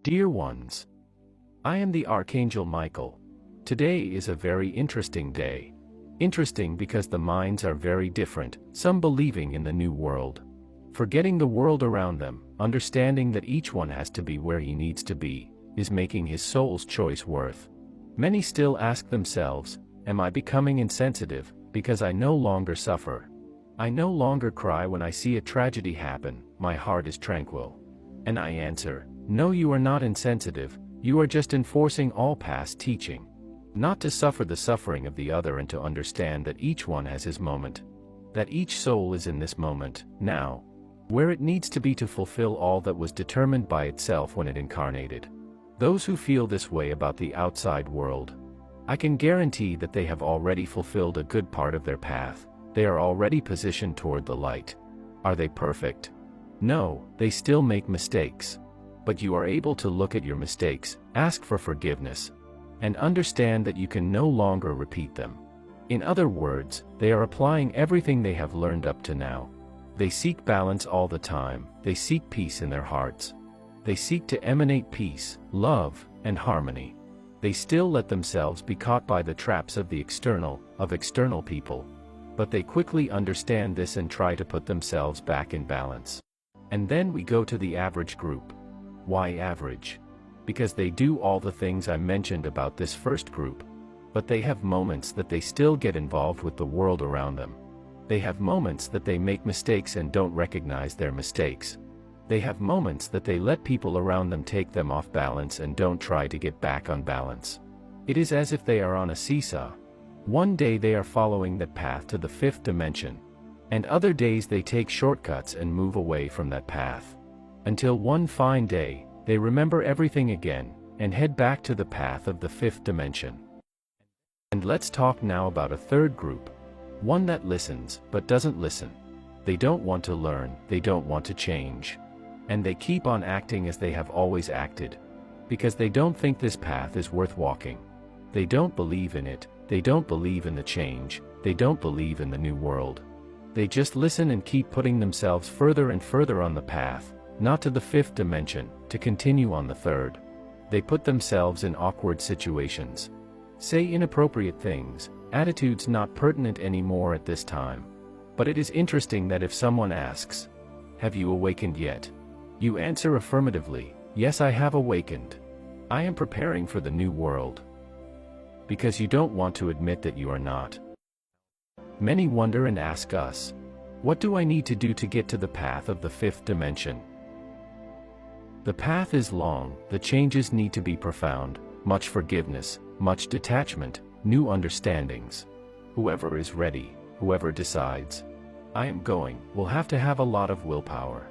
Dear ones, I am the Archangel Michael. Today is a very interesting day. Interesting because the minds are very different, some believing in the new world, forgetting the world around them, understanding that each one has to be where he needs to be, is making his soul's choice worth. Many still ask themselves, am I becoming insensitive, because I no longer suffer? I no longer cry when I see a tragedy happen, my heart is tranquil. And I answer, no, you are not insensitive, you are just enforcing all past teaching. Not to suffer the suffering of the other and to understand that each one has his moment. That each soul is in this moment, now, where it needs to be to fulfill all that was determined by itself when it incarnated. Those who feel this way about the outside world, I can guarantee that they have already fulfilled a good part of their path. They are already positioned toward the light. Are they perfect? No, they still make mistakes. But you are able to look at your mistakes, ask for forgiveness, and understand that you can no longer repeat them. In other words, they are applying everything they have learned up to now. They seek balance all the time, they seek peace in their hearts. They seek to emanate peace, love, and harmony. They still let themselves be caught by the traps of the external people. But they quickly understand this and try to put themselves back in balance. And then we go to the average group. Why average? Because they do all the things I mentioned about this first group. But they have moments that they still get involved with the world around them. They have moments that they make mistakes and don't recognize their mistakes. They have moments that they let people around them take them off balance and don't try to get back on balance. It is as if they are on a seesaw. One day they are following that path to the fifth dimension. And other days they take shortcuts and move away from that path. Until one fine day, they remember everything again, and head back to the path of the fifth dimension. And let's talk now about a third group. One that listens, but doesn't listen. They don't want to learn, they don't want to change. And they keep on acting as they have always acted. Because they don't think this path is worth walking. They don't believe in it, they don't believe in the change, they don't believe in the new world. They just listen and keep putting themselves further and further on the path, not to the fifth dimension, to continue on the third. They put themselves in awkward situations. Say inappropriate things, attitudes not pertinent anymore at this time. But it is interesting that if someone asks, have you awakened yet? You answer affirmatively, yes, I have awakened. I am preparing for the new world. Because you don't want to admit that you are not. Many wonder and ask us, what do I need to do to get to the path of the fifth dimension? The path is long, the changes need to be profound, much forgiveness, much detachment, new understandings. Whoever is ready, whoever decides, I am going, will have to have a lot of willpower.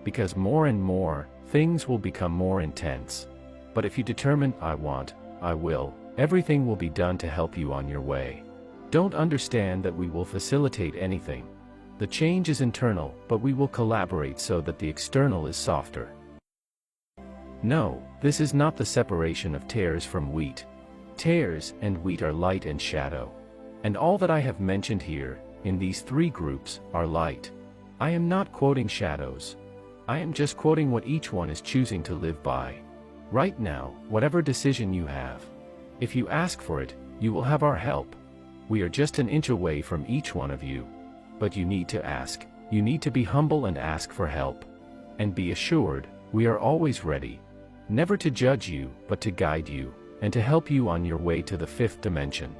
Because more and more, things will become more intense. But if you determine, I want, I will, everything will be done to help you on your way. Don't understand that we will facilitate anything. The change is internal, but we will collaborate so that the external is softer. No, this is not the separation of tares from wheat. Tares and wheat are light and shadow. And all that I have mentioned here, in these three groups, are light. I am not quoting shadows. I am just quoting what each one is choosing to live by. Right now, whatever decision you have, if you ask for it, you will have our help. We are just an inch away from each one of you. But you need to ask, you need to be humble and ask for help. And be assured, we are always ready. Never to judge you, but to guide you, and to help you on your way to the fifth dimension.